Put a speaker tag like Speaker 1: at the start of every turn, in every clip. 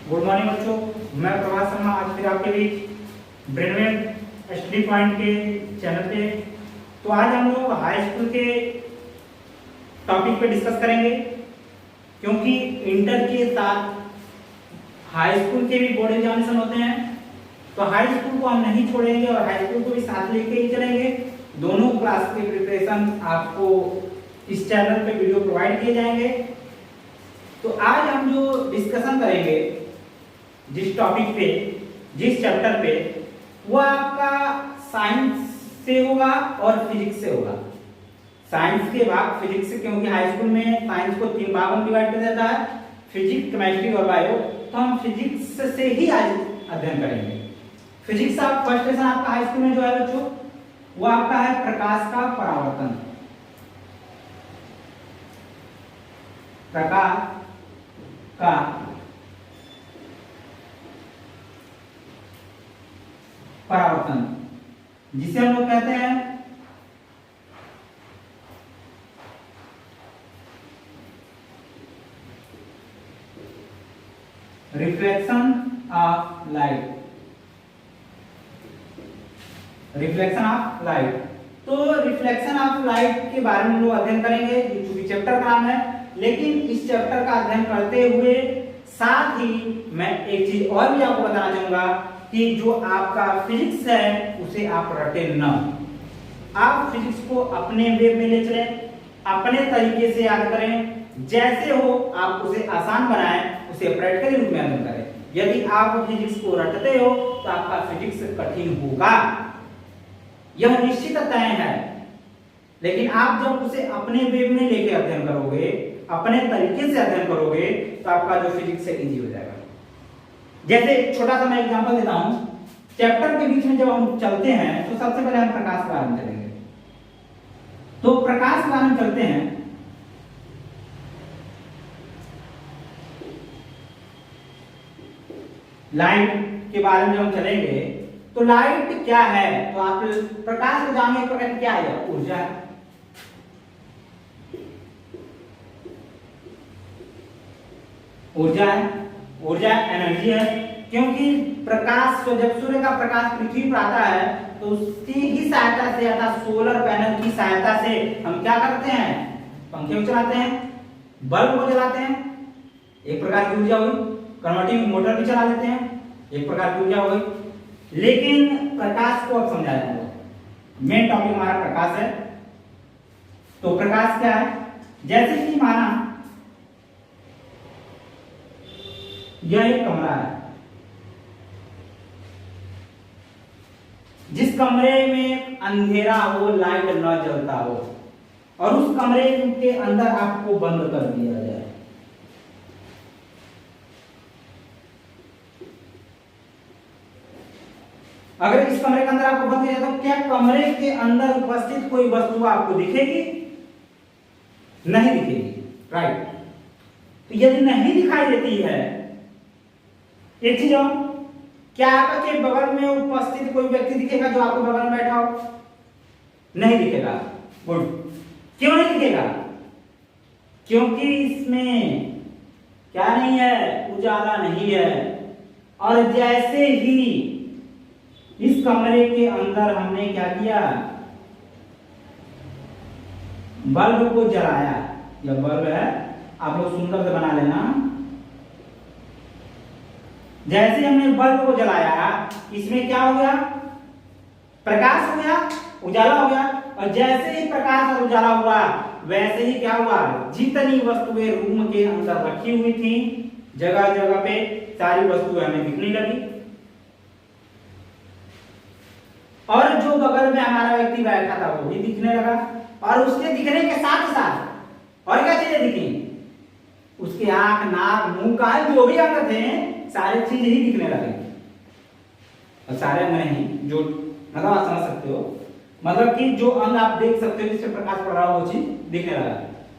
Speaker 1: Good morning बच्चों, मैं प्रभास शर्मा आज फिर आपके बीच ब्रेनवेव स्टडी पॉइंट के चैनल पे। तो आज हम लोग हाई स्कूल के टॉपिक पे डिस्कस करेंगे, क्योंकि इंटर के साथ हाई स्कूल के भी बोर्ड एग्जामिनेशन होते हैं। तो हाई स्कूल को हम नहीं छोड़ेंगे और हाई स्कूल को भी साथ लेके ही चलेंगे। दोनों क्लास के प्रिपरेशन आपको इस चैनल पे वीडियो प्रोवाइड किए जाएंगे। तो आज हम जो डिस्कशन करेंगे जिस टॉपिक पे, जिस चैप्टर पे, वो आपका साइंस से होगा और फिजिक्स से होगा। साइंस के बाद फिजिक्स से, क्योंकि हाई स्कूल में साइंस को 3 भागों में डिवाइड किया जाता है, फिजिक्स, केमिस्ट्री और बायो। तो हम फिजिक्स से ही आज अध्ययन करेंगे। फिजिक्स आप फर्स्ट लेसन आपका हाई स्कूल में जो है बच्चों, वो आपका है प्रकाश का परावर्तन। प्रकाश का परावर्तन, जिसे हम लोग कहते हैं reflection of light. Reflection of light. तो रिफ्लेक्शन ऑफ लाइट के बारे में हम लोग अध्ययन करेंगे, चूंकि चैप्टर का नाम है। लेकिन इस चैप्टर का अध्ययन करते हुए साथ ही मैं एक चीज और भी आपको बताना चाहूंगा कि जो आपका फिजिक्स है उसे आप रटे न। आप फिजिक्स को अपने वे में ले चलें, अपने तरीके से याद करें। जैसे हो आप उसे आसान बनाएं, उसे प्रैक्टिकली रूप में अध्ययन करें। यदि आप फिजिक्स को रटते हो तो आपका फिजिक्स कठिन होगा, यह निश्चित तय है। लेकिन आप जब उसे अपने वे में लेके अध्ययन करोगे, अपने तरीके से अध्ययन करोगे, तो आपका जो फिजिक्स है इजी हो जाएगा। जैसे एक छोटा सा मैं एग्जांपल देता हूं। चैप्टर के बीच में जब हम चलते हैं तो सबसे पहले हम प्रकाश के बारे में चलेंगे। तो प्रकाश के बारे में चलते हैं। लाइट के बारे में हम चलेंगे तो लाइट क्या है, तो आप प्रकाश को जानेंगे। एक प्रकार की क्या है, ऊर्जा है। ऊर्जा है, ऊर्जा एनर्जी है। क्योंकि प्रकाश, तो जब सूर्य का प्रकाश पृथ्वी पर आता है तो उसकी ही सहायता से, अर्थात सोलर पैनल की सहायता से हम क्या करते हैं, पंखे को चलाते हैं, बल्ब को जलाते हैं। एक प्रकार की ऊर्जा हुई। कन्वर्टिंग मोटर भी चला लेते हैं, एक प्रकार की ऊर्जा हुई। लेकिन प्रकाश को अब समझा जाएगा। मेन टॉपिक हमारा प्रकाश है। तो प्रकाश क्या है, जैसे कि माना यह एक कमरा है। जिस कमरे में अंधेरा हो, लाइट न जलता हो, और उस कमरे के अंदर आपको बंद कर दिया जाए, अगर इस कमरे के अंदर आपको बंद किया जाए तो क्या कमरे के अंदर उपस्थित कोई वस्तु आपको दिखेगी? नहीं दिखेगी, राइट। तो यदि नहीं दिखाई देती है, एक चीज और, क्या आपके बगल में उपस्थित कोई व्यक्ति दिखेगा जो आपके बगल में बैठा हो? नहीं दिखेगा। गुड। क्यों नहीं दिखेगा? क्योंकि इसमें क्या नहीं है, उजाला नहीं है। और जैसे ही इस कमरे के अंदर हमने क्या किया, बल्ब को जलाया, यह बल्ब है, आप लोग सुंदर से बना लेना। जैसे हमने बल्ब को जलाया, इसमें क्या हो गया, प्रकाश हो गया, उजाला हो गया। और जैसे ही प्रकाश और उजाला हुआ, वैसे ही क्या हुआ, जितनी वस्तुएं रूम के अंदर रखी हुई थी, जगह जगह पे सारी वस्तुएं हमें दिखने लगी। और जो बगल में हमारा व्यक्ति बैठा था वो भी दिखने लगा। और उसके दिखने के साथ साथ और क्या चीजें दिखी, उसके आंख, नाक, मुंह, कान, जो भी अंग थे, सारी चीज ही दिखने लगे। और सारे अंग नहीं, जो मतलब आप समझ सकते हो, मतलब कि जो अंग आप देख सकते हो जिससे प्रकाश पड़ रहा हो, वो चीज दिखने लगा।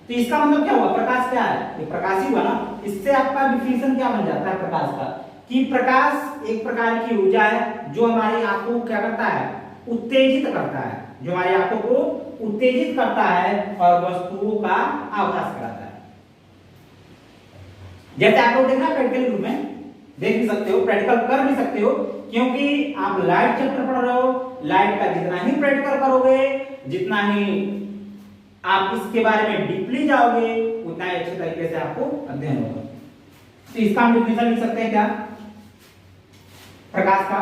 Speaker 1: तो इसका मतलब क्या हुआ, प्रकाश क्या है, ये प्रकाश ही हुआ ना। इससे आपका डिफिनेशन क्या बन जाता है प्रकाश का, कि प्रकाश एक प्रकार की ऊर्जा है जो हमारी आंखों को क्या करता है, उत्तेजित करता है, जो हमारी आंखों को उत्तेजित करता है और वस्तुओं का आभास कराता है। जैसे आपको देखना प्रैक्टिकल रूप में, देख भी सकते हो, प्रैक्टिकल कर भी सकते हो, क्योंकि आप लाइट चैप्टर पढ़ रहे हो। लाइट का जितना ही प्रैक्टिकल करोगे, जितना ही आप इसके बारे में डीपली जाओगे, उतना ही अच्छे तरीके से आपको अध्ययन होगा। तो इसका हम डिफिनेशन लिख सकते हैं क्या, प्रकाश का?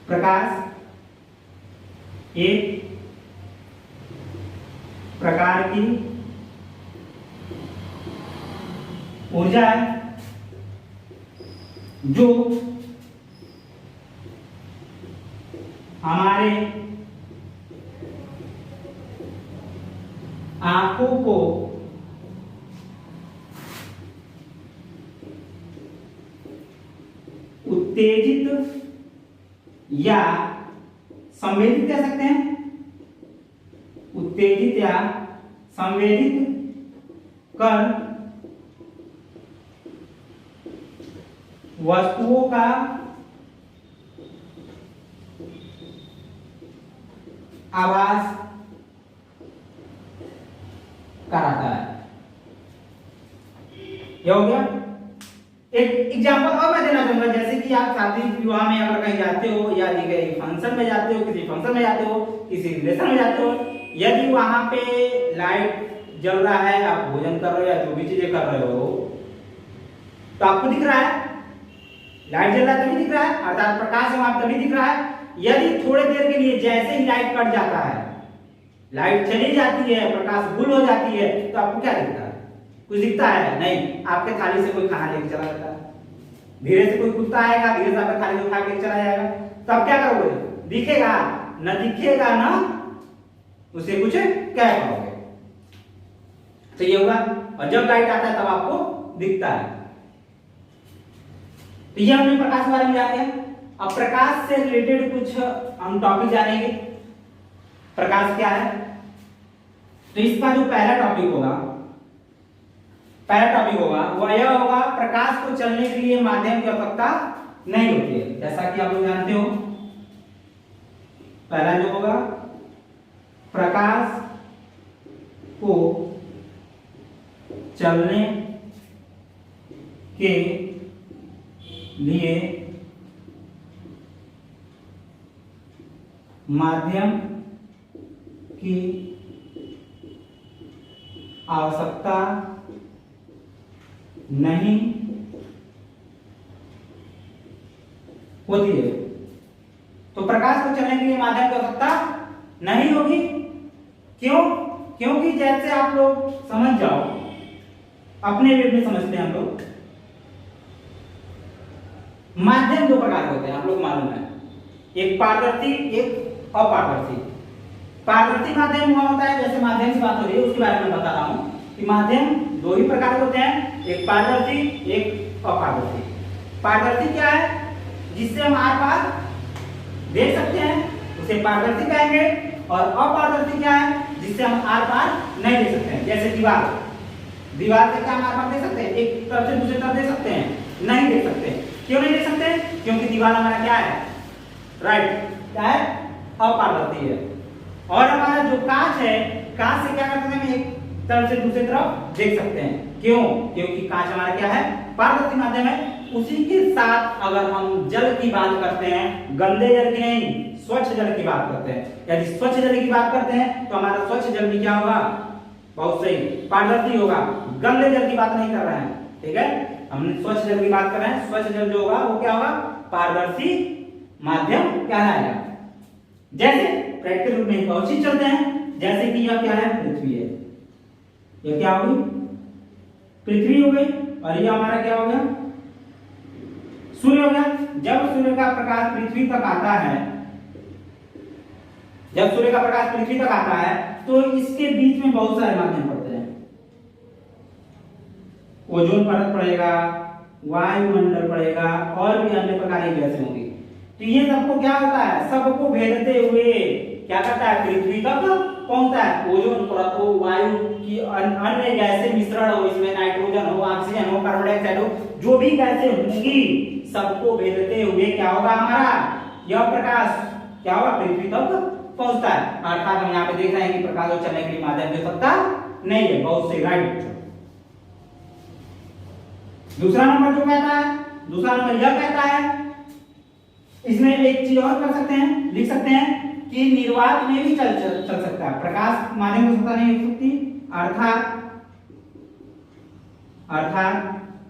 Speaker 1: प्रकाश एक प्रकार की ऊर्जा है जो हमारे आंखों को उत्तेजित या संवेदित कह सकते हैं, उत्तेजित या संवेदित कर वस्तुओं का आभास कराता है। यह हो गया। एक एग्जांपल और मैं देना चाहूंगा, जैसे कि आप शादी विवाह में अगर कहीं जाते हो, या कहीं फंक्शन में जाते हो, किसी फंक्शन में जाते हो, किसी रिलेशन में जाते हो, यदि वहां पे लाइट जल रहा है, आप भोजन कर रहे हो या जो भी चीजें कर रहे हो, तो आपको दिख रहा है, लाइट जल रहा है तभी दिख रहा है, अर्थात प्रकाश है वहां तभी दिख रहा है। यदि थोड़ी देर के लिए जैसे ही लाइट कट जाता है, लाइट चली जाती है, प्रकाश गुल हो जाती है, तो आपको क्या दिखता है? कुछ दिखता है नहीं। आपके थाली से कोई खाना लेके चला जाता है, धीरे से कोई कुत्ता आएगा, धीरे से आपके थाली से उठा के चला जाएगा, तो आप क्या करोगे? दिखेगा न दिखेगा ना उसे कुछ कह पाओगे। तो ये होगा। और जब लाइट आता है तब आपको दिखता है। तो ये हमने प्रकाश के बारे में जान लिया। अब प्रकाश से रिलेटेड कुछ हम टॉपिक जानेंगे। प्रकाश क्या है? तो इसका जो पहला टॉपिक होगा वह यह होगा, प्रकाश को चलने के लिए माध्यम की आवश्यकता नहीं होती है। जैसा कि आप लोग जानते हो, पहला जो होगा, प्रकाश को चलने के लिए माध्यम की आवश्यकता नहीं होती है। तो प्रकाश को चलने के लिए माध्यम की आवश्यकता नहीं होगी। क्यों? क्योंकि जैसे आप लोग समझ जाओ, अपने वे में समझते हैं हम लोग, माध्यम दो प्रकार के होते हैं, आप लोग मालूम है, एक पारदर्शी, एक अपारदर्शी। पारदर्शी माध्यम हुआ होता है, जैसे माध्यम की बात हो रही है उसके बारे में बता रहा हूं कि माध्यम दो ही प्रकार के होते हैं, एक पारदर्शी, एक अपारदर्शी। पारदर्शी क्या है? जिससे हम आर पार देख सकते हैं, उसे पारदर्शी कहेंगे। और अपारदर्शी क्या है? जिससे हम आर पार नहीं देख सकते हैं। जैसे दीवार से क्या हम आर पार देख सकते हैं? एक तरफ से दूसरी तरफ देख सकते हैं? नहीं देख सकते। क्यों नहीं देख सकते? क्योंकि दीवार हमारा क्या है? राइट, क्या है? अपारदर्शी है। और हमारा जो कांच है, कांच से क्या करते हैं? एक तरफ से दूसरी तरफ देख सकते हैं। क्यों? क्योंकि कांच हमारा क्या है? पारदर्शी माध्यम है। उसी के साथ अगर हम जल की बात करते हैं, गंदे जल की नहीं, स्वच्छ जल की बात करते हैं, यदि स्वच्छ जल की बात करते हैं तो हमारा स्वच्छ जल भी क्या होगा? बहुत सही, पारदर्शी होगा। गंदे जल की बात नहीं कर रहे हैं, ठीक है? हमने स्वच्छ जल की बात कर रहे हैं। स्वच्छ जल जो होगा वो क्या होगा? पारदर्शी माध्यम कहलाएगा। जैसे प्रैक्टिकल रूप में बहुत चीज चलते हैं, जैसे कि यह क्या है? पृथ्वी है। यह क्या होगी? पृथ्वी हो गई। और यह हमारा क्या हो गया? सूर्य हो गया। जब सूर्य का प्रकाश पृथ्वी तक आता है, जब सूर्य का प्रकाश पृथ्वी तक आता है, तो इसके बीच में बहुत सारे माध्यम पड़ते हैं। ओजोन परत पड़ेगा, वायुमंडल पड़ेगा, और भी अन्य प्रकार की गैसें होंगी। तो ये सबको क्या होता है? सबको भेदते हुए क्या करता है? पृथ्वी तक पहुंचता है। ओजोन परत हो, वायु की अन्य गैसें मिश्रण हो, इसमें नाइट्रोजन हो, ऑक्सीजन हो, कार्बन डाइऑक्साइड हो, जो भी गैसें होंगी सबको भेदते हुए क्या होगा? हमारा यह प्रकाश क्या होगा? पृथ्वी तक पहुंचता है। अर्थात हम यहाँ पे देख रहे हैं कि प्रकाश को चलने के लिए माध्यम की आवश्यकता नहीं है। बहुत सही, राइट। दूसरा नंबर जो कहता है, दूसरा नंबर यह कहता है, इसमें एक चीज और कर सकते हैं, लिख सकते हैं कि निर्वात में भी चल सकता है, प्रकाश माध्यम में सत्ता नहीं हो सकती, अर्थात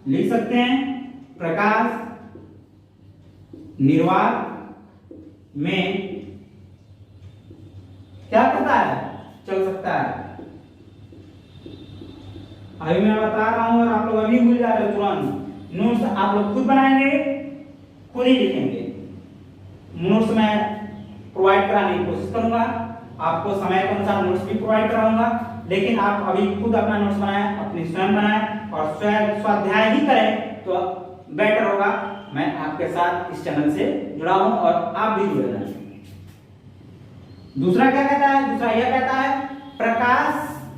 Speaker 1: लिख सकते हैं प्रकाश निर्वात में क्या करता है, चल सकता है। अभी मैं बता रहा हूं और आप लोग अभी भूल जा रहे हो तुरंत। नोट्स आप लोग खुद बनाएंगे, खुद ही लिखेंगे। नोट्स मैं प्रोवाइड कराने की कोशिश करूंगा, आपको समय के अनुसार नोट्स भी प्रोवाइड कराऊंगा, लेकिन आप अभी खुद अपना नोट्स बनाएं, अपनी स्वयं बनाएं और स्वयं स्वाध्याय ही करें तो बेटर होगा। मैं आपके साथ इस चैनल से जुड़ा हूं और आप भी जुड़े रहें। दूसरा क्या कहता है, दूसरा यह कहता है प्रकाश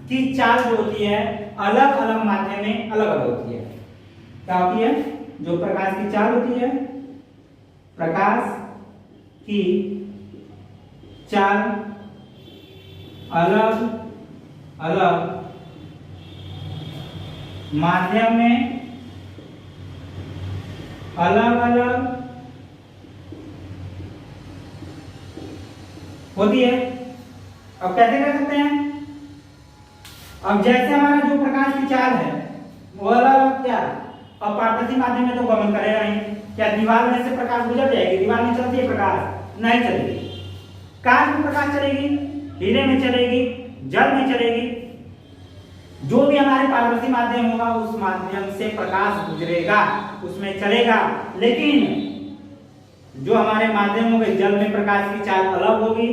Speaker 1: की चाल जो होती है अलग अलग माध्यम में अलग अलग होती है। क्या होती है, जो प्रकाश की चाल होती है, प्रकाश की चाल अलग अलग माध्यम में अलग अलग होती है। अब कैसे कर सकते हैं, अब जैसे हमारा जो प्रकाश की चाल है वो अलग क्या, अब पारदर्शी माध्यम में तो गमन करेगा नहीं, क्या दीवार में से प्रकाश गुजर जाएगी, दीवार में चलती है प्रकाश, नहीं चलेगी। कांच में प्रकाश चलेगी, हीरे में चलेगी, जल में चलेगी, जो भी हमारे पारदर्शी माध्यम होगा उस माध्यम से प्रकाश गुजरेगा, उसमें चलेगा। लेकिन जो हमारे माध्यम होंगे, जल में प्रकाश की चाल अलग होगी,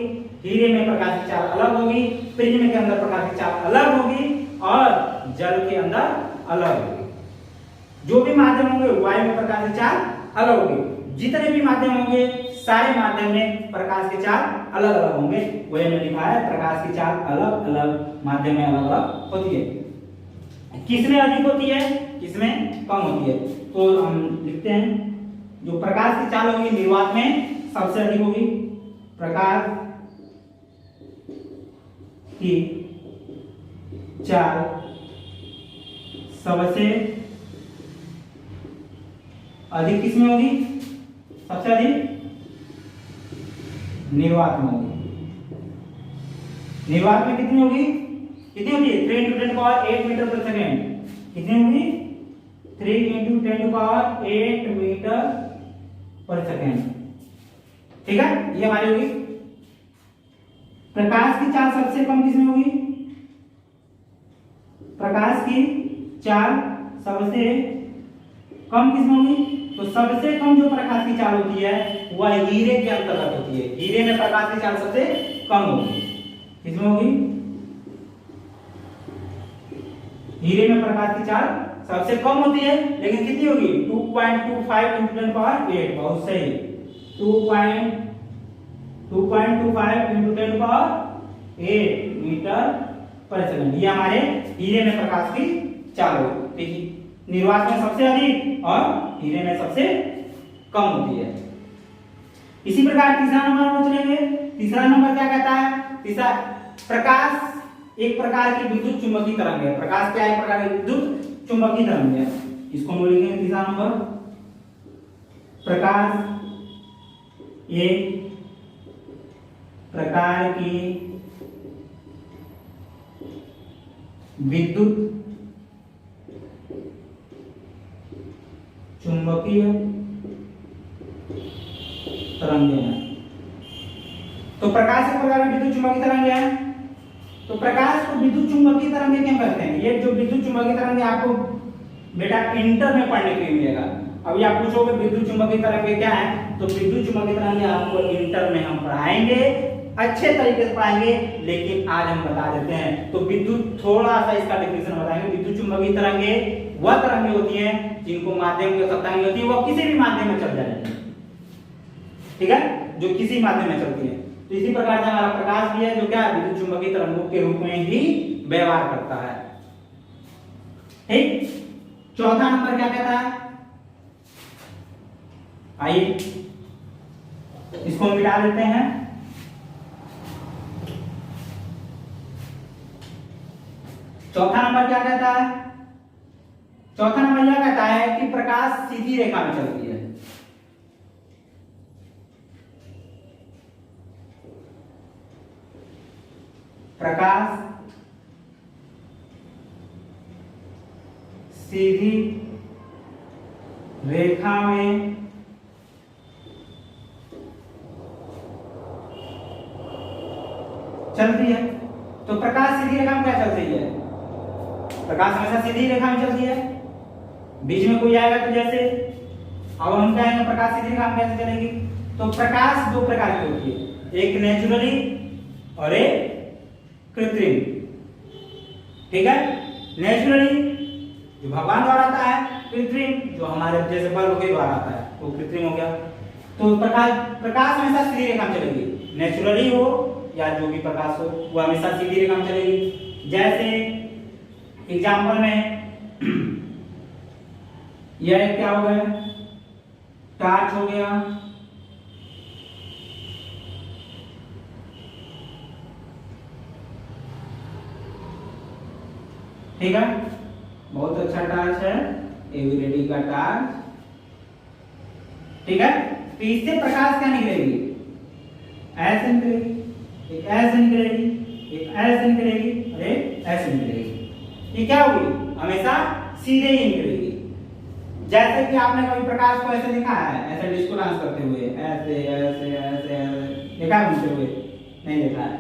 Speaker 1: हीरे में प्रकाश की चाल अलग होगी, प्रिज्म के अंदर प्रकाश की चाल अलग होगी और जल के अंदर अलग होगी। जो भी माध्यम होंगे वायु में प्रकाश की चाल अलग होगी। जितने भी माध्यम होंगे सारे माध्यम में प्रकाश की चाल अलग अलग होंगे। वही में लिखा है प्रकाश की चाल अलग अलग माध्यम में अलग अलग होती है। किसमें अधिक होती है, किसमें कम होती है, तो हम लिखते हैं जो प्रकाश की चाल होगी निर्वात में सबसे अधिक होगी। प्रकाश की चाल सबसे अधिक किसमें होगी, सबसे अधिक निर्वात में होगी। निर्वात में कितनी होगी, कितनी होगी 3 × 10⁸ मीटर पर सेकेंड। कितनी होगी 3 × 10⁸ मीटर पर सेकेंड। ठीक है, ये हमारी होगी। प्रकाश की चाल सबसे कम किसमें होगी, प्रकाश की चाल सबसे कम किसमें होगी, तो सबसे कम जो प्रकाश की चाल होती है वह हीरे के अंतर्गत होती है। हीरे में प्रकाश की चाल सबसे कम होगी, किसमें होगी, हीरे में प्रकाश की चाल सबसे कम होती है, लेकिन कितनी होगी 2.25 × 10⁸ बहुत सही, 2.25 × 10⁸ मीटर पर सेकंड। ये हमारे हीरे में प्रकाश की चाल होगी। निर्वात में सबसे अधिक और हीरे में सबसे कम होती है। इसी प्रकार तीसरा नंबर में चलेंगे। तीसरा नंबर क्या कहता है, तीसरा प्रकाश एक प्रकार की विद्युत चुंबकीय तरंग है। प्रकाश क्या है, एक प्रकार की विद्युत चुंबकीय तरंग है। इसको हम लिखेंगे तीसरा नंबर, प्रकाश एक प्रकार की विद्युत चुंबकीय तरंगें हैं। तो प्रकाश एक प्रकार की विद्युत चुंबकीय तरंगें हैं। तो प्रकाश को विद्युत चुंबकीय तरंगें क्यों कहते हैं, ये जो विद्युत चुंबकीय तरंगें आपको बेटा इंटर में पढ़ने के लिए मिलेगा। अभी आप पूछोगे विद्युत चुंबकीय तरंगें क्या है, तो विद्युत चुंबकीय तरंगें आपको इंटर में हम पढ़ाएंगे, अच्छे तरीके से पढ़ाएंगे, लेकिन आज हम बता देते हैं। तो विद्युत थोड़ा सा इसका डेफिनेशन बताएंगे। विद्युत चुंबकीय तरंगें वह तरंगें होती हैं जिनको माध्यम की आवश्यकता नहीं होती, वह किसी भी माध्यम में चल जाएंगी। ठीक है, जो किसी माध्यम में चलती है। तो इसी प्रकार से हमारा प्रकाश भी है जो क्या विद्युत चुंबकीय तरंगों के रूप में ही व्यवहार करता है। ठीक, चौथा नंबर क्या कहता है, आइए इसको मिटा देते हैं। चौथा नंबर क्या कहता है, चौथा नंबर यह कहता है कि प्रकाश सीधी रेखा में चलती है। प्रकाश सीधी रेखा में चलती है। तो प्रकाश सीधी रेखा में क्या चलती है? प्रकाश हमेशा सीधी रेखा में चलती है। बीच में कोई आएगा तो जैसे अब हम कहेंगे प्रकाश सीधी रेखा में कैसे चलेगी? तो प्रकाश दो प्रकार की होती है, एक नेचुरली और एक कृत्रिम। ठीक है, नेचुरली जो भगवान द्वारा आता है, कृत्रिम जो हमारे जैसे बल्ब के द्वारा आता है वो कृत्रिम हो गया। तो प्रकाश हमेशा सीधी रेखा में चलेगी, नेचुरली हो या जो भी प्रकाश हो वो हमेशा सीधी रेखा में चलेगी। जैसे एग्जाम्पल में यह क्या हो गया, टॉर्च हो गया, ठीक है, बहुत अच्छा टॉर्च है, एवीरेडी का टॉर्च। ठीक है, तो इससे प्रकाश क्या निकलेगी? ऐसे निकलेगी, एक ऐसे निकलेगी, एक ऐसे निकलेगी और एक ऐसे निकलेगी। ये क्या हुई? हमेशा सीधे ही निकलेगी। जैसे कि आपने कभी प्रकाश को ऐसे देखा है, ऐसे डिस्को डांस करते हुए, ऐसे ऐसे ऐसे ऐसे देखा है घूमते हुए? नहीं देखा है।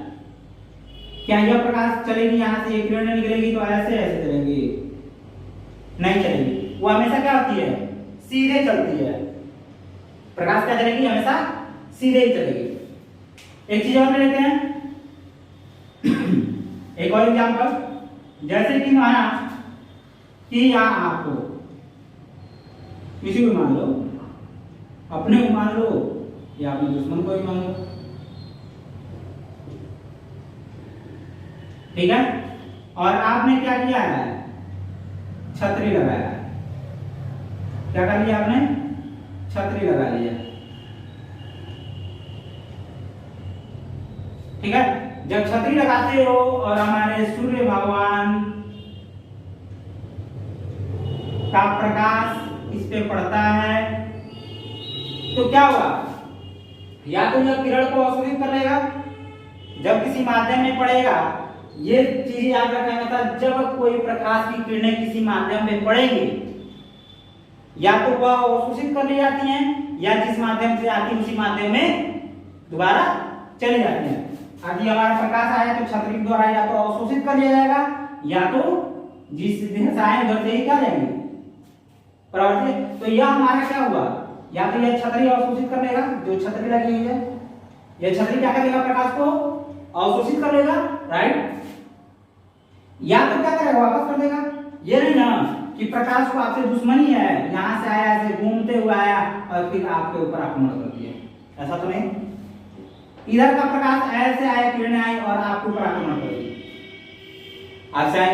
Speaker 1: क्या यह प्रकाश चलेगी यहाँ से, एक किरण निकलेगी तो ऐसे ऐसे चलेगी? नहीं चलेगी। वो हमेशा क्या होती है? सीधे चलती है। प्रकाश क्या चलेगी? हमेशा सीधे ही चलेगी। एक चीज और लेते हैं, एक और एग्जांपल, जैसे कि माना कि यहाँ आपको किसी को मान लो, अपने को मान लो या अपने दुश्मन को भी मान लो। ठीक है, और आपने क्या किया है? छतरी लगाया है। क्या कर लिया आपने? छतरी लगा लिया। ठीक है, जब छतरी लगाते हो और हमारे सूर्य भगवान का प्रकाश इस पे पड़ता है तो क्या होगा? या तो यह किरण को अवशोषित कर लेगा, जब किसी माध्यम में पड़ेगा, ये चीज याद रखना था, जब कोई प्रकाश की किरणें किसी माध्यम में पड़ेंगी या तो वह अवशोषित कर ली जाती हैं या जिस माध्यम से आती है उसी माध्यम में दोबारा चली जाती हैं। यदि हमारा प्रकाश आया तो छतरी द्वारा या तो अवशोषित कर लिया जाएगा या तो जिस दिशा से आए उधर से ही क्या जाएंगे, परावर्तित। तो यह हमारा क्या हुआ? या तो यह छतरी अवशोषित कर लेगा, जो छतरी लगी हुई है यह छतरी क्या करेगा? प्रकाश को अवशोषित कर लेगा, राइट। या तो क्या करेगा? वापस कर देगा। ये नहीं ना कि प्रकाश को आपसे दुश्मनी है, यहां से आया, ऐसे घूमते हुए आया और फिर आपके ऊपर आक्रमण कर दिया, ऐसा तो नहीं। इधर का प्रकाश ऐसे आया, किरणें आई और आपके ऊपर आक्रमण कर दी। अच्छा,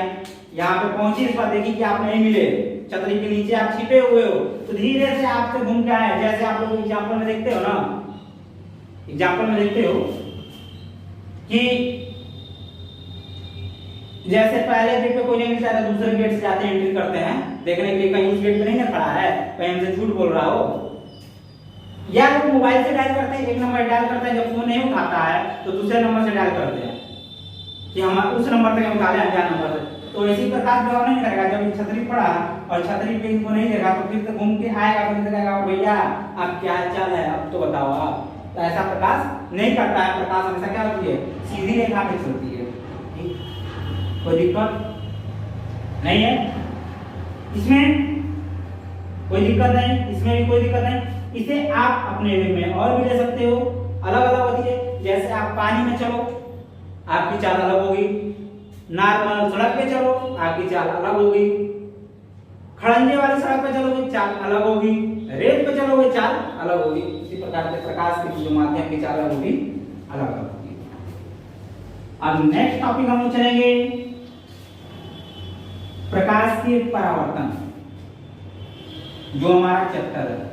Speaker 1: यहाँ पे पहुंची, इस बार देखी कि आप नहीं मिले, छतरी के नीचे आप छिपे हुए हो, तो धीरे से आपसे घूम के आए। जैसे आप लोग एग्जाम्पल में देखते हो ना, एग्जाम्पल में देखते हो कि जैसे पहले गेट पे कोई नहीं मिलता है, दूसरे गेट से जाते हैं, एंट्री करते हैं देखने के लिए कहीं उस गेट पे नहीं ना खड़ा है, कहीं हमसे झूठ बोल रहा हो। या लोग मोबाइल से डायल करते हैं, एक नंबर डायल करते हैं, जब फोन नहीं उठाता है तो दूसरे नंबर से डायल करते हैं कि हम उस नंबर तक उठा लें, अनजान नंबर से। तो इसी प्रकार जवाब नहीं करेगा। जब छतरी पड़ा और छतरी पे इनको नहीं देखा तो फिर तो घूम के आएगा, फिर कहेगा भैया आप क्या चाल है, अब तो बताओ आप। तो ऐसा प्रकाश नहीं करता है। प्रकाश हमेशा क्या होती है? सीधी रेखा में चलती है। कोई दिक्कत नहीं है इसमें, कोई दिक्कत नहीं, इसमें भी कोई दिक्कत नहीं। इसे आप अपने वे में और भी ले सकते हो, अलग अलग होती है। जैसे आप पानी में चलो, आपकी चाल अलग होगी, नॉर्मल सड़क पे चलो आपकी चाल अलग होगी, खड़ंजे वाली सड़क पे चलोगे चाल अलग होगी, रेत पे चलोगे चाल अलग होगी। इसी प्रकार से प्रकाश की जो माध्यम की चाल है वो भी अलग अलग होगी। अब नेक्स्ट टॉपिक हम लोग चलेंगे प्रकाश के परावर्तन, जो हमारा चैप्टर है।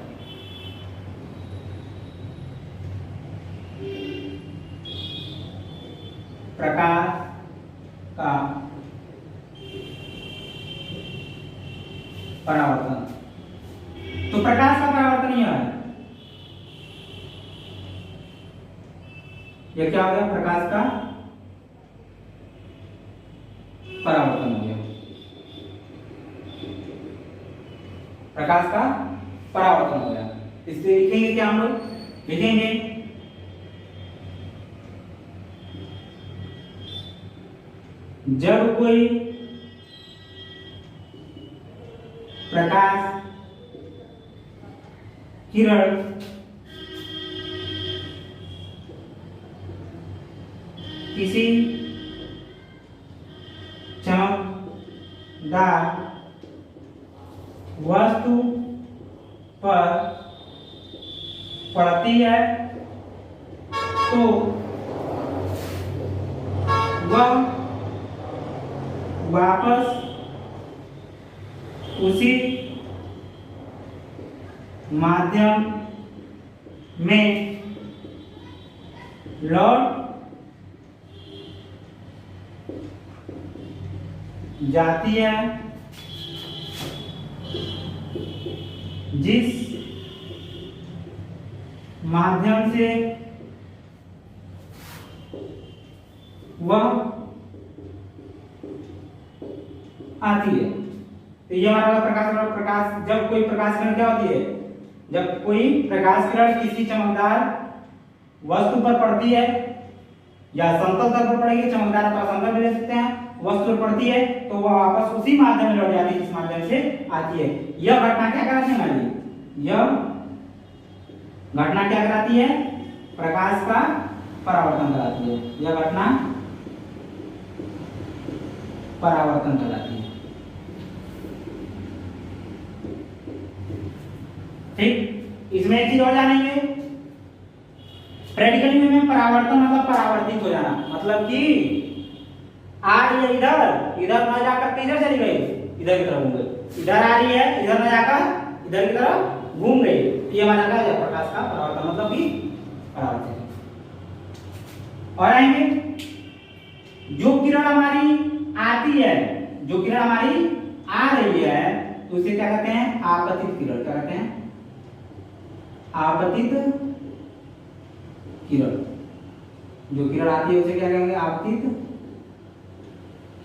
Speaker 1: प्रकाश का परावर्तन। तो प्रकाश का परावर्तन यह है, यह क्या हो गया, प्रकाश का परावर्तन हो गया, प्रकाश का परावर्तन हो गया। इसलिए लिखेंगे क्या हम लोग, लिखेंगे जब कोई प्रकाश किरण किसी चमकदार वस्तु पर पड़ती है तो वह वापस उसी माध्यम में लौट जाती है जिस माध्यम से वह आती है। तो यह हमारा प्रकाश, जब कोई प्रकाश किरण क्या होती है, जब कोई प्रकाश किरण किसी चमकदार वस्तु पर पड़ती है या समतल तल पर पड़ेगी, चमकदार तो समतल भी ले सकते हैं, वस्तु पर पड़ती है तो वह वापस उसी माध्यम में लौट जाती है जिस माध्यम से आती है। यह घटना क्या कराती है हमारी, यह घटना क्या कराती है, प्रकाश का परावर्तन कराती है, यह घटना परावर्तन कराती है। ठीक, इसमें एक चीज और जानेंगे, प्रैक्टिकली में परावर्तन मतलब परावर्तित हो जाना, मतलब कि आ रही है इधर, इधर न जाकर इधर चली गई, इधर की तरफ घूम गई, इधर आ रही है, इधर न जाकर इधर की तरफ घूम गई, ये हमारा क्या है, प्रकाश का परावर्तन मतलब कि परावर्तन। और आएंगे, जो किरण हमारी आती है, जो किरण हमारी आ रही है तो उसे क्या कहते हैं, आपतित किरण। क्या कहते हैं, आपतित किरण। जो किरण आती है उसे क्या कहेंगे, आपतित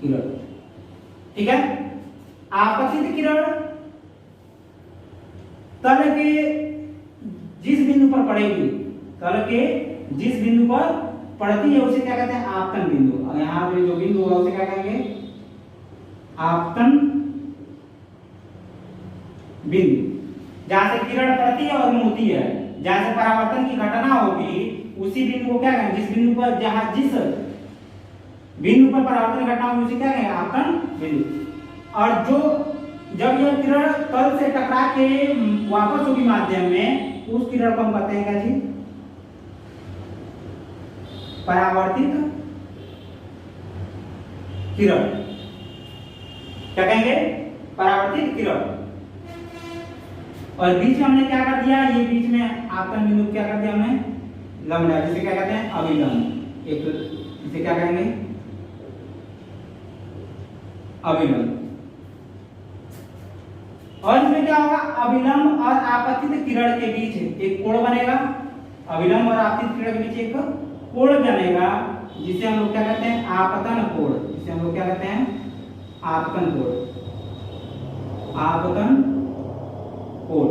Speaker 1: किरण। ठीक है, आपतित किरण तल के जिस बिंदु पर पड़ेगी, तल के जिस बिंदु पर पड़ती है उसे क्या कहते हैं, आपतन बिंदु। और यहाँ पे जो बिंदु होगा उसे क्या कहेंगे, आपतन बिंदु। जहां से किरण पड़ती है और मुड़ती है, जहां से परावर्तन की घटना होगी उसी बिंदु को क्या कहेंगे, जिस बिंदु पर, जहां जिस बिंदु पर परावर्तन की घटना होगी उसे क्या कहेंगे, आपतन बिंदु। और जो जब यह किरण तल से टकरा के वापस होगी माध्यम में, उस किरण को हम कहते हैं क्या जी, परावर्तित किरण। क्या कहेंगे, परावर्तित किरण। और बीच में हमने क्या कर दिया, ये बीच में आपतन बिंदु क्या कर दिया हमने, लंबा, जिसे क्या कहते हैं, अभिलंब। एक इसे क्या कहेंगे, अभिलंब। और इसमें क्या होगा, अभिलंब और आपतित किरण के बीच एक कोण बनेगा, अभिलंब और आपतित किरण के बीच एक कोण बनेगा जिसे हम लोग क्या कहते हैं, आपतन कोण। जिसे हम लोग क्या कहते हैं, आपतन कोण, आपतन कोण।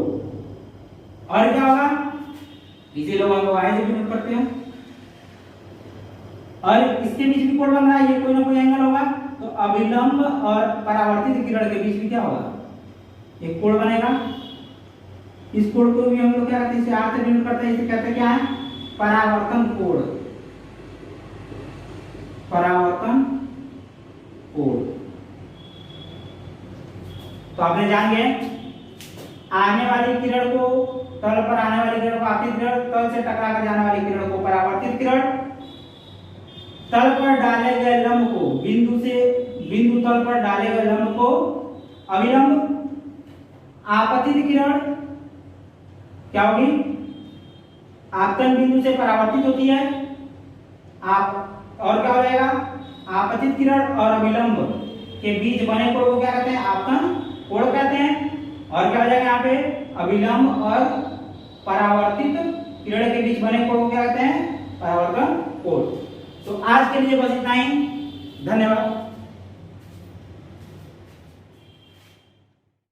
Speaker 1: और क्या होगा, इसे लोग हम लोग आए से भी नोट करते हैं। और इसके बीच भी कोण बन रहा है, ये कोई ना कोई एंगल होगा, तो अभिलंब और परावर्तित किरण के बीच भी क्या होगा, एक कोण बनेगा। इस कोण को भी हम लोग क्या कहते हैं, इसे आर से डिनोट करते हैं, इसे कहते हैं क्या है, परावर्तन कोण, परावर्तन कोण। तो आपने जान गए, आने वाली किरण को, तल पर आने वाली किरण को आपतित किरण, तल से टकरा कर जाने वाली किरण को परावर्तित किरण, तल पर डाले गए लंब को, बिंदु से बिंदु तल पर डाले गए लंब को अभिलंब। आपतित किरण क्या होगी, आपतन बिंदु से परावर्तित होती है, आप और क्या हो जाएगा, आपतित किरण और अभिलंब के बीच बने कोण को क्या कहते हैं, आपतन कोण कहते हैं। और क्या हो जाएगा यहाँ पे, अभिलंब और परावर्तित किरण के बीच बने कोण को क्या कहते हैं, परावर्तन कोण। तो आज के लिए बस इतना ही, धन्यवाद।